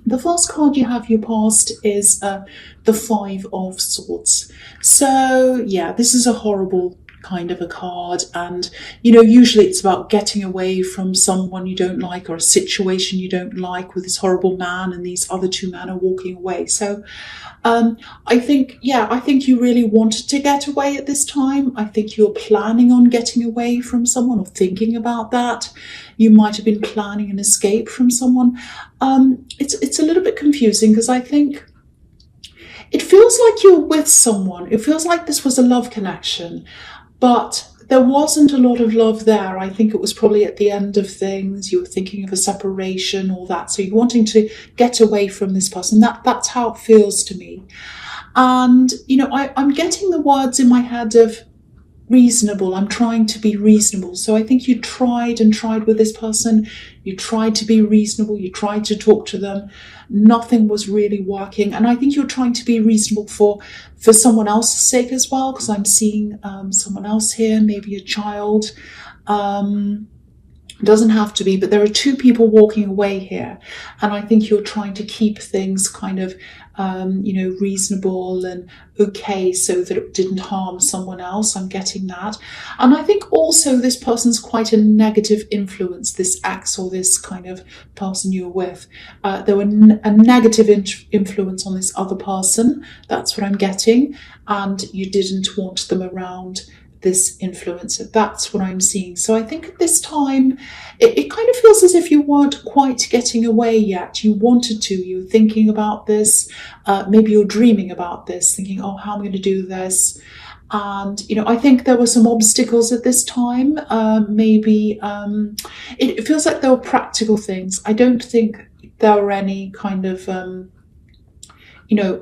The first card you have your past is the Five of Swords. So, yeah, this is a horrible kind of a card, and usually it's about getting away from someone you don't like or a situation you don't like, with this horrible man and these other two men are walking away. So I think you really wanted to get away at this time. I think you're planning on getting away from someone or thinking about that. You might have been planning an escape from someone. It's a little bit confusing because I think it feels like you're with someone. It feels like this was a love connection, but there wasn't a lot of love there. I think it was probably at the end of things. You were thinking of a separation, all that. So you're wanting to get away from this person. That's how it feels to me. And, I'm getting the words in my head of reasonable. I'm trying to be reasonable. So I think you tried and tried with this person. You tried to be reasonable. You tried to talk to them. Nothing was really working. And I think you're trying to be reasonable for someone else's sake as well, because I'm seeing someone else here, maybe a child. Doesn't have to be, but there are two people walking away here, and I think you're trying to keep things kind of reasonable and okay, so that it didn't harm someone else. I'm getting that. And I think also this person's quite a negative influence, this ex or this kind of person you're with. There were a negative influence on this other person. That's what I'm getting. And you didn't want them around, this influencer. That's what I'm seeing. So I think at this time, it kind of feels as if you weren't quite getting away yet. You wanted to, you were thinking about this. Maybe you're dreaming about this, thinking, oh, how am I going to do this? And, I think there were some obstacles at this time. It feels like there were practical things. I don't think there were any kind of,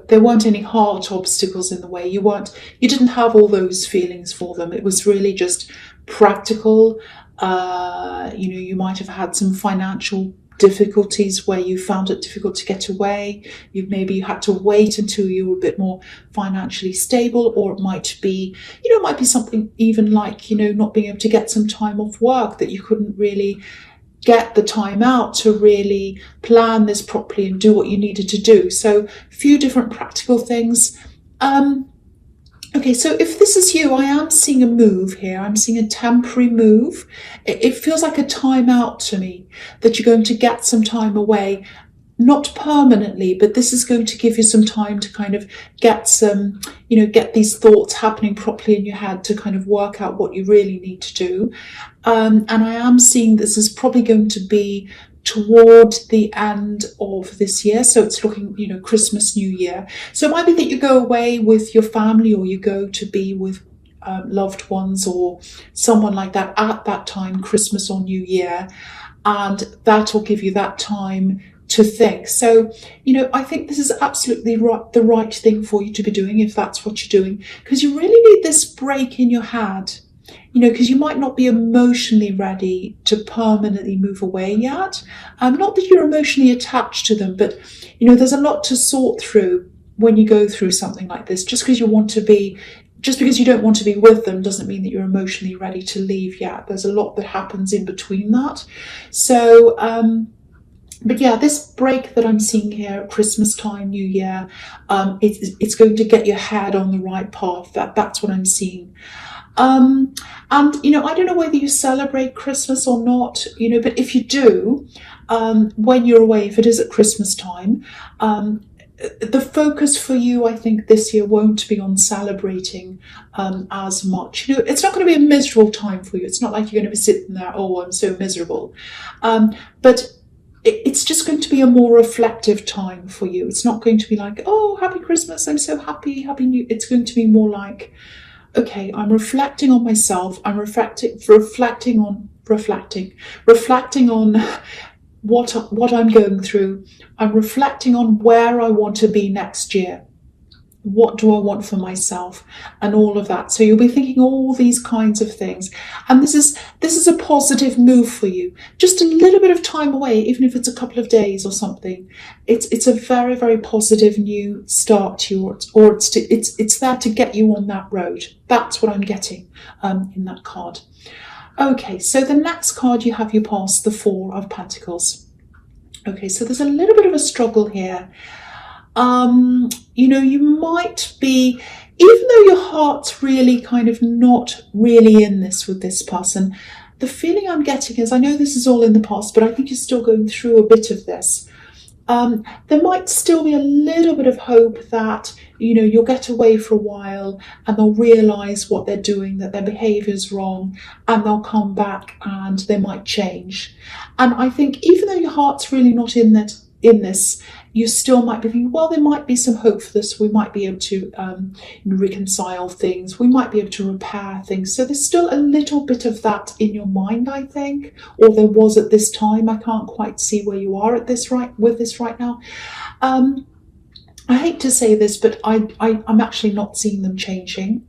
there weren't any heart obstacles in the way. You didn't have all those feelings for them. It was really just practical. You might have had some financial difficulties where you found it difficult to get away. Maybe you had to wait until you were a bit more financially stable, or it might be something even like, not being able to get some time off work, that you couldn't really get the time out to really plan this properly and do what you needed to do. So a few different practical things. Okay, so if this is you, I am seeing a move here. I'm seeing a temporary move. It feels like a time out to me, that you're going to get some time away. Not permanently, but this is going to give you some time to kind of get these thoughts happening properly in your head, to kind of work out what you really need to do. And I am seeing this is probably going to be toward the end of this year. So it's looking, Christmas, New Year. So it might be that you go away with your family, or you go to be with loved ones or someone like that at that time, Christmas or New Year. And that will give you that time to think. So, I think this is absolutely the right thing for you to be doing, if that's what you're doing, because you really need this break in your head, because you might not be emotionally ready to permanently move away yet. Not that you're emotionally attached to them, but, there's a lot to sort through when you go through something like this. Just because you don't want to be with them doesn't mean that you're emotionally ready to leave yet. There's a lot that happens in between that. So, but yeah, this break that I'm seeing here at Christmas time, New Year, it's going to get your head on the right path. That's what I'm seeing. And, I don't know whether you celebrate Christmas or not, but if you do, when you're away, if it is at Christmas time, the focus for you, I think, this year won't be on celebrating as much. It's not going to be a miserable time for you. It's not like you're going to be sitting there, oh, I'm so miserable. But it's just going to be a more reflective time for you. It's not going to be like, oh, happy Christmas, I'm so happy, happy New. It's going to be more like, okay, I'm reflecting on myself. I'm reflecting on what I'm going through. I'm reflecting on where I want to be next year. What do I want for myself, and all of that. So you'll be thinking all these kinds of things, and this is a positive move for you. Just a little bit of time away, even if it's a couple of days or something. It's a very, very positive new start to you, or it's there to get you on that road. That's what I'm getting in that card. Okay, so the next card you have your past, the Four of Pentacles. Okay, so there's a little bit of a struggle here. You might be, even though your heart's really kind of not really in this with this person, the feeling I'm getting is, I know this is all in the past, but I think you're still going through a bit of this. There might still be a little bit of hope that, you'll get away for a while and they'll realise what they're doing, that their behaviour is wrong, and they'll come back and they might change. And I think even though your heart's really not in this, you still might be thinking, well, there might be some hope for this. We might be able to reconcile things. We might be able to repair things. So there's still a little bit of that in your mind, I think, or there was at this time. I can't quite see where you are with this right now. I hate to say this, but I'm actually not seeing them changing.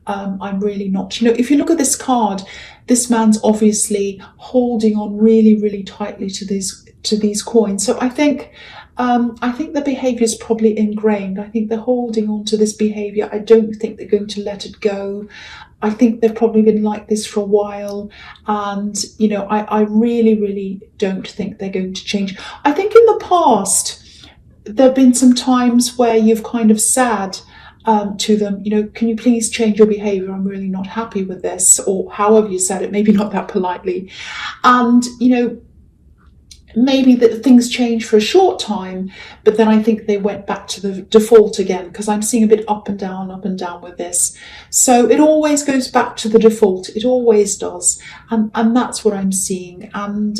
I'm really not. If you look at this card, this man's obviously holding on really, really tightly to these coins. So I think the behaviour is probably ingrained. I think they're holding on to this behaviour. I don't think they're going to let it go. I think they've probably been like this for a while. And, I really, really don't think they're going to change. I think in the past, there have been some times where you've kind of said to them, can you please change your behaviour? I'm really not happy with this. Or however you said it, maybe not that politely. And, maybe that things change for a short time, but then I think they went back to the default again, because I'm seeing a bit up and down with this. So it always goes back to the default. It always does. And that's what I'm seeing. And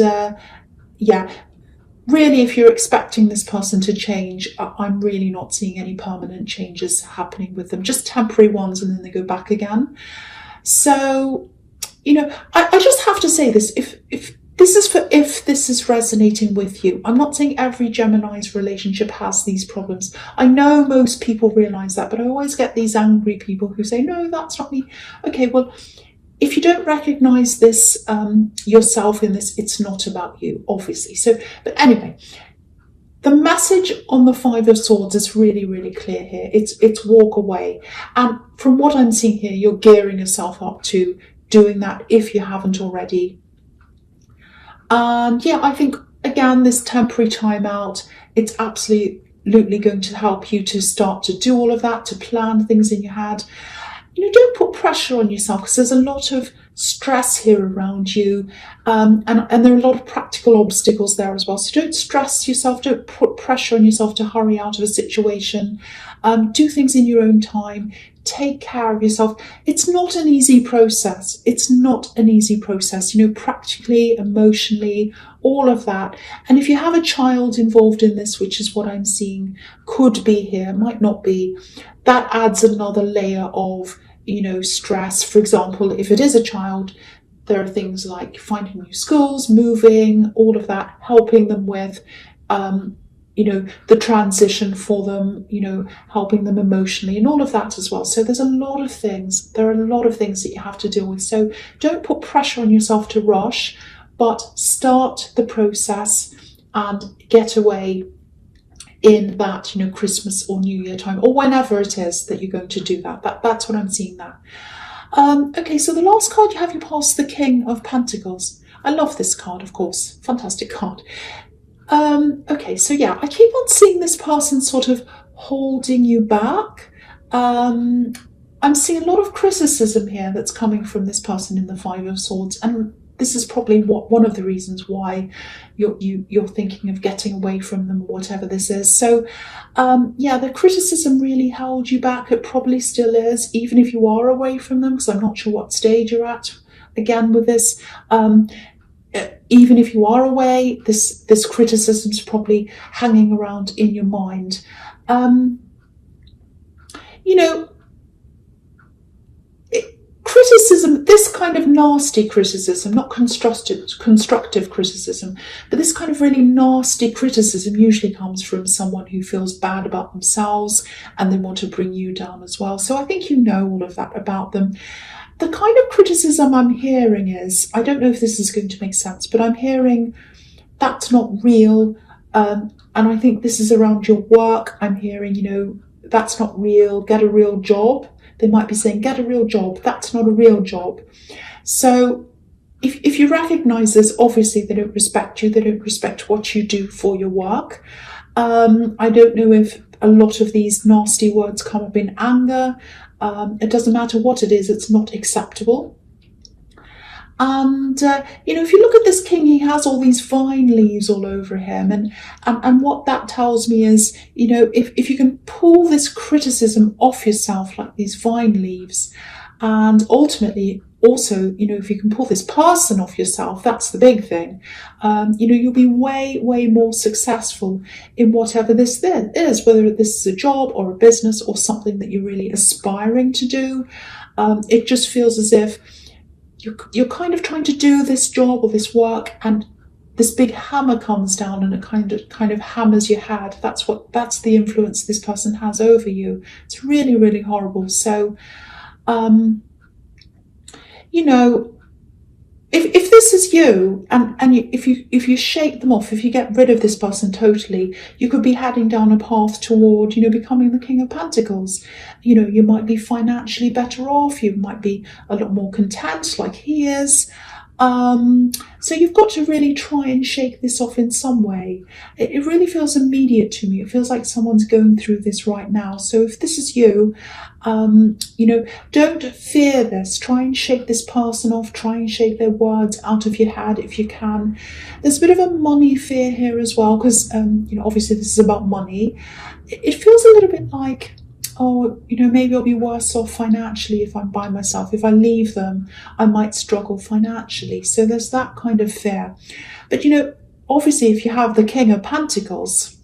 really, if you're expecting this person to change, I'm really not seeing any permanent changes happening with them, just temporary ones, and then they go back again. So, I just have to say this, if this is resonating with you. I'm not saying every Gemini's relationship has these problems. I know most people realise that, but I always get these angry people who say, no, that's not me. Okay, well, if you don't recognise this yourself in this, it's not about you, obviously. So, but anyway, the message on the Five of Swords is really, really clear here. It's walk away. And from what I'm seeing here, you're gearing yourself up to doing that if you haven't already. And I think, again, this temporary time out, it's absolutely going to help you to start to do all of that, to plan things in your head. Don't put pressure on yourself, because there's a lot of stress here around you, and there are a lot of practical obstacles there as well. So don't stress yourself, don't put pressure on yourself to hurry out of a situation. Do things in your own time. Take care of yourself. It's not an easy process. Practically, emotionally, all of that. And if you have a child involved in this, which is what I'm seeing could be here, might not be, that adds another layer of, stress. For example, if it is a child, there are things like finding new schools, moving, all of that, helping them with, the transition for them, helping them emotionally and all of that as well. So there are a lot of things that you have to deal with. So don't put pressure on yourself to rush, but start the process and get away in that, Christmas or New Year time, or whenever it is that you're going to do that. That's what I'm seeing there. Okay, so the last card you have, you pass the King of Pentacles. I love this card, of course. Fantastic card. Okay, so I keep on seeing this person sort of holding you back. I'm seeing a lot of criticism here that's coming from this person in the Five of Swords, and this is probably one of the reasons why you're thinking of getting away from them, or whatever this is. So, the criticism really held you back. It probably still is, even if you are away from them, because I'm not sure what stage you're at, again, with this. Even if you are away, this criticism is probably hanging around in your mind. Criticism, this kind of nasty criticism, not constructive criticism, but this kind of really nasty criticism usually comes from someone who feels bad about themselves and they want to bring you down as well. So I think you know all of that about them. The kind of criticism I'm hearing is, I don't know if this is going to make sense, but I'm hearing that's not real. And I think this is around your work. I'm hearing, that's not real. Get a real job. They might be saying, get a real job. That's not a real job. So if you recognize this, obviously they don't respect you, they don't respect what you do for your work. I don't know if a lot of these nasty words come up in anger. It doesn't matter what it is, it's not acceptable. And, if you look at this king, he has all these vine leaves all over him. And what that tells me is, if you can pull this criticism off yourself, like these vine leaves, and ultimately also, if you can pull this person off yourself, that's the big thing. You'll be way, way more successful in whatever this is, whether this is a job or a business or something that you're really aspiring to do. It just feels as if you're kind of trying to do this job or this work, and this big hammer comes down and it kind of hammers your head. That's the influence this person has over you. It's really, really horrible. So, if this is you, and if you shake them off, if you get rid of this person totally, you could be heading down a path toward, becoming the King of Pentacles. You might be financially better off. You might be a lot more content, like he is. So you've got to really try and shake this off in some way. It really feels immediate to me. It feels like someone's going through this right now. So if this is you, don't fear this. Try and shake this person off. Try and shake their words out of your head if you can. There's a bit of a money fear here as well, because, obviously this is about money. It feels a little bit like, maybe I'll be worse off financially if I'm by myself. If I leave them, I might struggle financially. So there's that kind of fear. But, obviously if you have the King of Pentacles,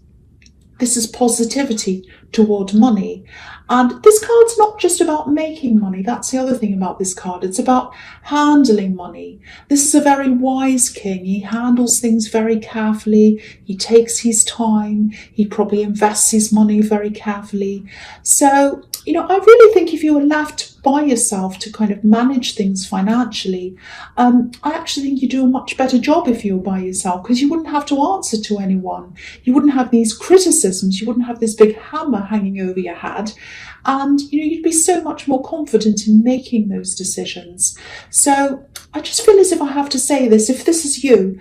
this is positivity toward money. And this card's not just about making money. That's the other thing about this card. It's about handling money. This is a very wise king. He handles things very carefully. He takes his time. He probably invests his money very carefully. So, I really think if you were left by yourself to kind of manage things financially, I actually think you do a much better job if you were by yourself, because you wouldn't have to answer to anyone. You wouldn't have these criticisms. You wouldn't have this big hammer hanging over your head. And, you'd be so much more confident in making those decisions. So I just feel as if I have to say this. If this is you,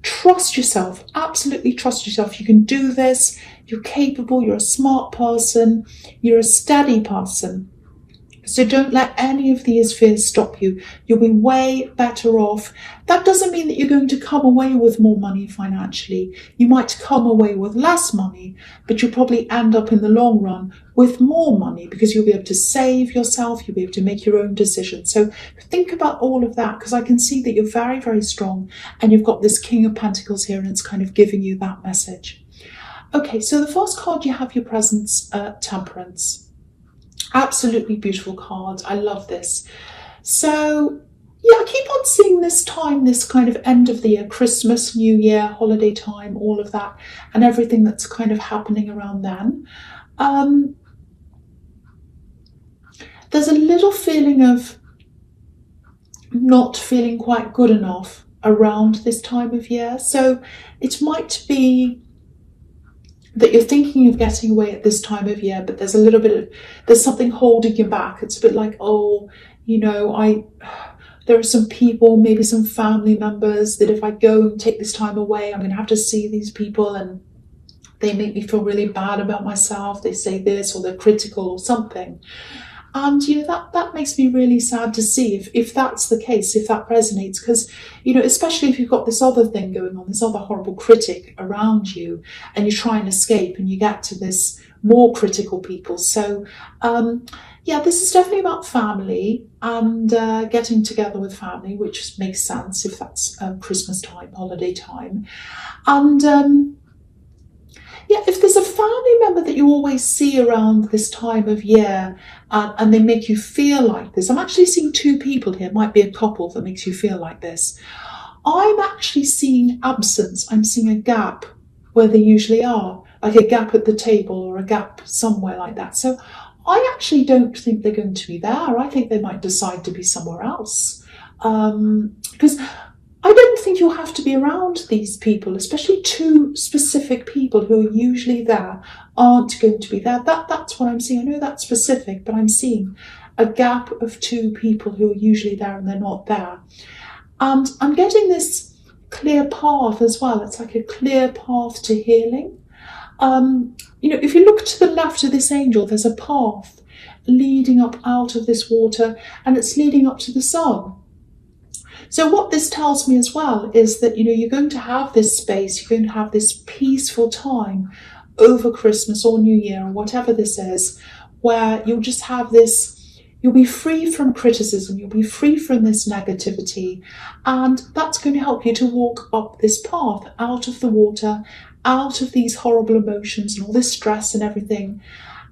trust yourself, absolutely trust yourself. You can do this. You're capable. You're a smart person. You're a steady person. So don't let any of these fears stop you. You'll be way better off. That doesn't mean that you're going to come away with more money financially. You might come away with less money, but you'll probably end up in the long run with more money, because you'll be able to save yourself. You'll be able to make your own decisions. So think about all of that, because I can see that you're very, very strong, and you've got this King of Pentacles here, and it's kind of giving you that message. Okay, so the first card you have, your presence, Temperance. Absolutely beautiful card. I love this. So, yeah, I keep on seeing this time, this kind of end of the year, Christmas, New Year, holiday time, all of that, and everything that's kind of happening around then. There's a little feeling of not feeling quite good enough around this time of year. So it might be that you're thinking of getting away at this time of year, but there's there's something holding you back. It's a bit like, there are some people, maybe some family members, that if I go and take this time away, I'm going to have to see these people, and they make me feel really bad about myself. They say this, or they're critical or something. And, that makes me really sad to see if that's the case, if that resonates, because, especially if you've got this other thing going on, this other horrible critic around you, and you try and escape and you get to this more critical people. So, this is definitely about family and getting together with family, which makes sense if that's Christmas time, holiday time. And, if there's a family member that you always see around this time of year, and they make you feel like this, I'm actually seeing two people here. It might be a couple that makes you feel like this. I'm actually seeing absence. I'm seeing a gap where they usually are, like a gap at the table or a gap somewhere like that. So I actually don't think they're going to be there. I think they might decide to be somewhere else. Because I don't think you'll have to be around these people, especially two specific people who are usually there aren't going to be there. That's what I'm seeing. I know that's specific, but I'm seeing a gap of two people who are usually there and they're not there. And I'm getting this clear path as well. It's like a clear path to healing. If you look to the left of this angel, there's a path leading up out of this water, and it's leading up to the sun. So what this tells me as well is that, you're going to have this space, you're going to have this peaceful time over Christmas or New Year or whatever this is, where you'll just have this, you'll be free from criticism, you'll be free from this negativity, and that's going to help you to walk up this path out of the water, out of these horrible emotions and all this stress and everything,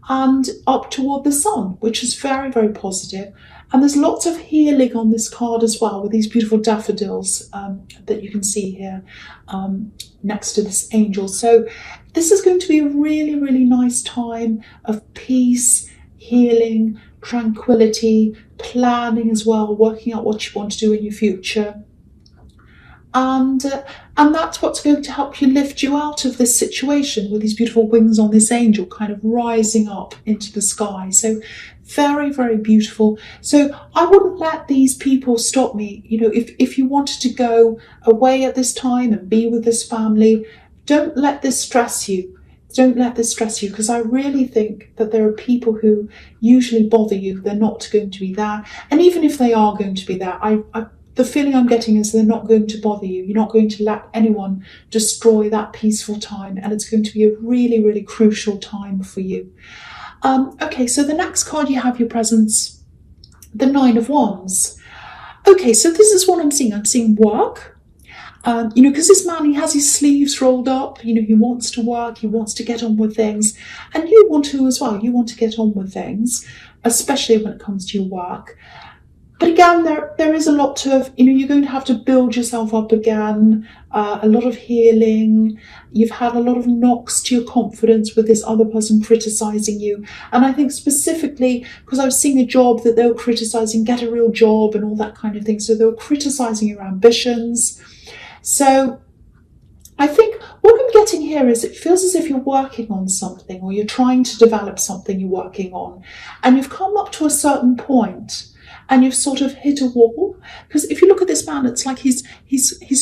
and up toward the sun, which is very, very positive. And there's lots of healing on this card as well, with these beautiful daffodils that you can see here next to this angel. So this is going to be a really, really nice time of peace, healing, tranquility, planning as well, working out what you want to do in your future. And that's what's going to help you lift you out of this situation, with these beautiful wings on this angel kind of rising up into the sky. So very, very beautiful. So I wouldn't let these people stop me. If you wanted to go away at this time and be with this family, don't let this stress you. Don't let this stress you, because I really think that there are people who usually bother you. They're not going to be there. And even if they are going to be there, the feeling I'm getting is they're not going to bother you. You're not going to let anyone destroy that peaceful time, and it's going to be a really, really crucial time for you. Okay, so the next card you have your presents, the Nine of Wands. Okay, so this is what I'm seeing. I'm seeing work. Because this man, he has his sleeves rolled up. He wants to work. He wants to get on with things, and you want to as well. You want to get on with things, especially when it comes to your work. But again, there is a lot of, you're going to have to build yourself up again, a lot of healing. You've had a lot of knocks to your confidence with this other person criticizing you. And I think specifically, because I was seeing a job that they were criticizing, get a real job and all that kind of thing. So they were criticizing your ambitions. So I think what I'm getting here is it feels as if you're working on something, or you're trying to develop something you're working on, and you've come up to a certain point, and you've sort of hit a wall. Because if you look at this man, it's like he's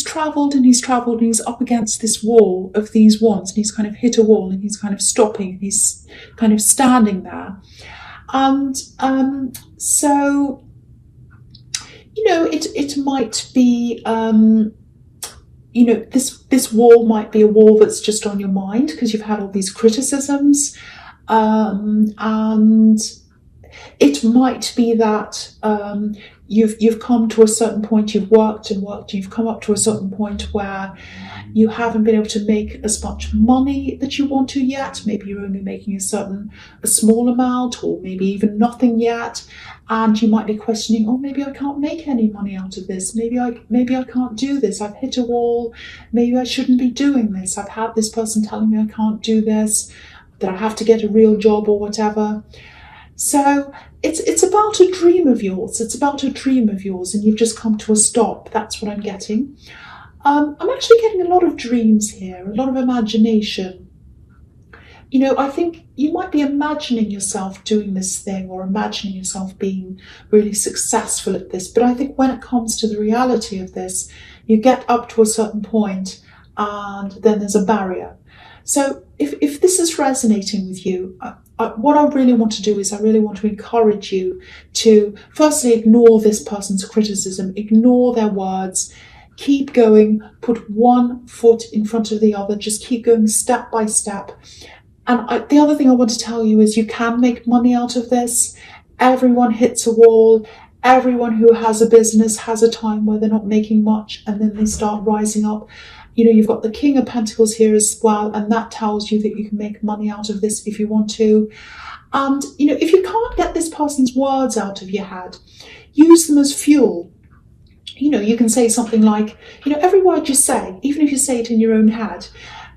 travelled and he's travelled, and he's up against this wall of these wands, and he's kind of hit a wall, and he's kind of stopping, and he's kind of standing there. And so, it might be, this wall might be a wall that's just on your mind because you've had all these criticisms, and it might be that you've come to a certain point, you've worked and worked, you've come up to a certain point where you haven't been able to make as much money that you want to yet. Maybe you're only making a small amount, or maybe even nothing yet. And you might be questioning, maybe I can't make any money out of this. Maybe I can't do this. I've hit a wall. Maybe I shouldn't be doing this. I've had this person telling me I can't do this, that I have to get a real job or whatever. So it's about a dream of yours. It's about a dream of yours, and you've just come to a stop. That's what I'm getting. I'm actually getting a lot of dreams here, a lot of imagination. I think you might be imagining yourself doing this thing, or imagining yourself being really successful at this. But I think when it comes to the reality of this, you get up to a certain point, and then there's a barrier. So if this is resonating with you, what I really want to do is I really want to encourage you to firstly ignore this person's criticism, ignore their words, keep going, put one foot in front of the other, just keep going step by step. And the other thing I want to tell you is you can make money out of this. Everyone hits a wall. Everyone who has a business has a time where they're not making much, and then they start rising up. You've got the King of Pentacles here as well, and that tells you that you can make money out of this if you want to. And, if you can't get this person's words out of your head, use them as fuel. You can say something like, every word you say, even if you say it in your own head,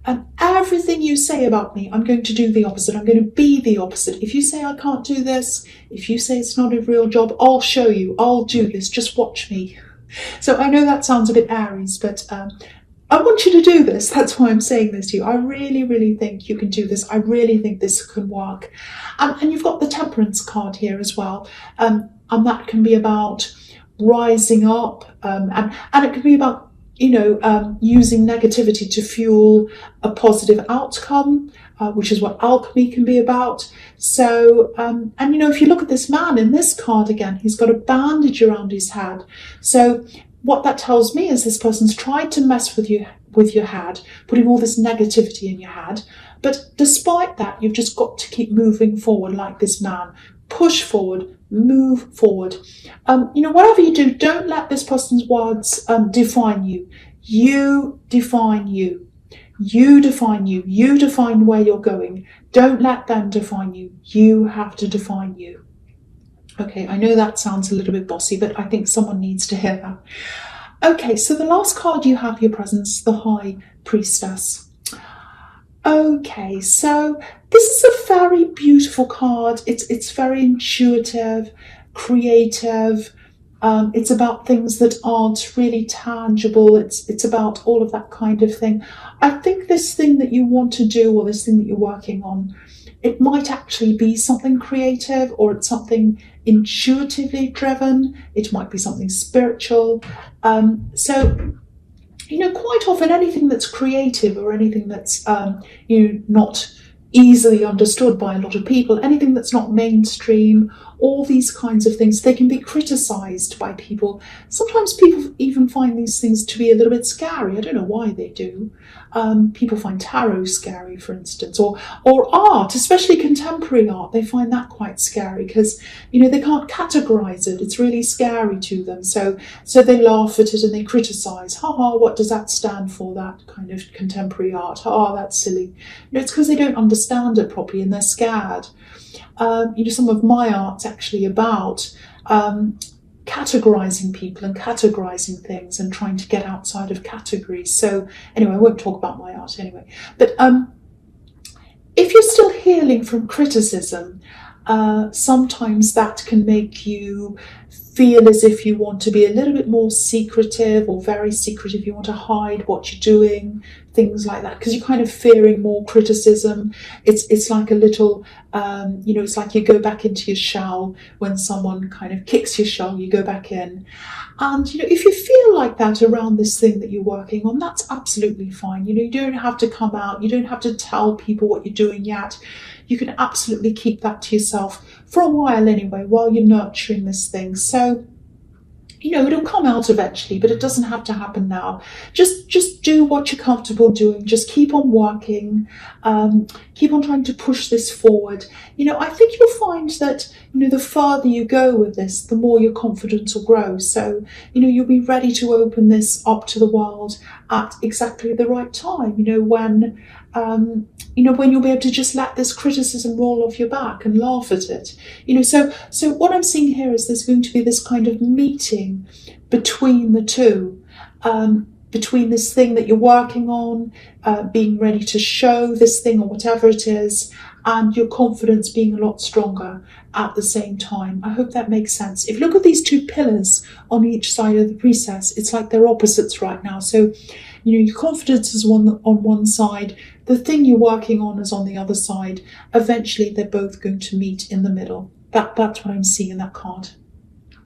and everything you say about me, I'm going to do the opposite. I'm going to be the opposite. If you say I can't do this, if you say it's not a real job, I'll show you. I'll do this. Just watch me. So I know that sounds a bit Aries, but I want you to do this. That's why I'm saying this to you. I really, really think you can do this. I really think this can work. And you've got the Temperance card here as well. And that can be about rising up, and it can be about, using negativity to fuel a positive outcome, which is what alchemy can be about. So, if you look at this man in this card again, he's got a bandage around his head. So what that tells me is this person's tried to mess with your head, putting all this negativity in your head. But despite that, you've just got to keep moving forward like this man. Push forward, move forward. Whatever you do, don't let this person's words define you. You define you. You define you. You define where you're going. Don't let them define you. You have to define you. Okay, I know that sounds a little bit bossy, but I think someone needs to hear that. Okay, so the last card you have, your presence, the High Priestess. Okay, so this is a very beautiful card. It's very intuitive, creative. It's about things that aren't really tangible. It's about all of that kind of thing. I think this thing that you want to do, or this thing that you're working on, it might actually be something creative, or it's something intuitively driven. It might be something spiritual. Quite often anything that's creative, or anything that's, not easily understood by a lot of people, anything that's not mainstream, all these kinds of things, they can be criticized by people. Sometimes people even find these things to be a little bit scary. I don't know why they do. People find tarot scary, for instance, or art, especially contemporary art. They find that quite scary because, they can't categorize it. It's really scary to them. So they laugh at it and they criticize. What does that stand for, that kind of contemporary art? That's silly. It's because they don't understand it properly and they're scared. Some of my art's actually about categorizing people and categorizing things and trying to get outside of categories. So anyway, I won't talk about my art anyway. But if you're still healing from criticism, sometimes that can make you feel as if you want to be a little bit more secretive, or very secretive. You want to hide what you're doing, things like that, because you're kind of fearing more criticism. It's like a little, it's like you go back into your shell when someone kind of kicks your shell, you go back in. And, if you feel like that around this thing that you're working on, that's absolutely fine. You don't have to come out. You don't have to tell people what you're doing yet. You can absolutely keep that to yourself for a while anyway, while you're nurturing this thing. So, it'll come out eventually, but it doesn't have to happen now. Just do what you're comfortable doing. Just keep on working. Keep on trying to push this forward. I think you'll find that, the further you go with this, the more your confidence will grow. So, you'll be ready to open this up to the world at exactly the right time, when you'll be able to just let this criticism roll off your back and laugh at it. So what I'm seeing here is there's going to be this kind of meeting between the two, between this thing that you're working on, being ready to show this thing or whatever it is, and your confidence being a lot stronger at the same time. I hope that makes sense. If you look at these two pillars on each side of the priestess, it's like they're opposites right now. So, your confidence is on one side, the thing you're working on is on the other side. Eventually, they're both going to meet in the middle. That's what I'm seeing in that card.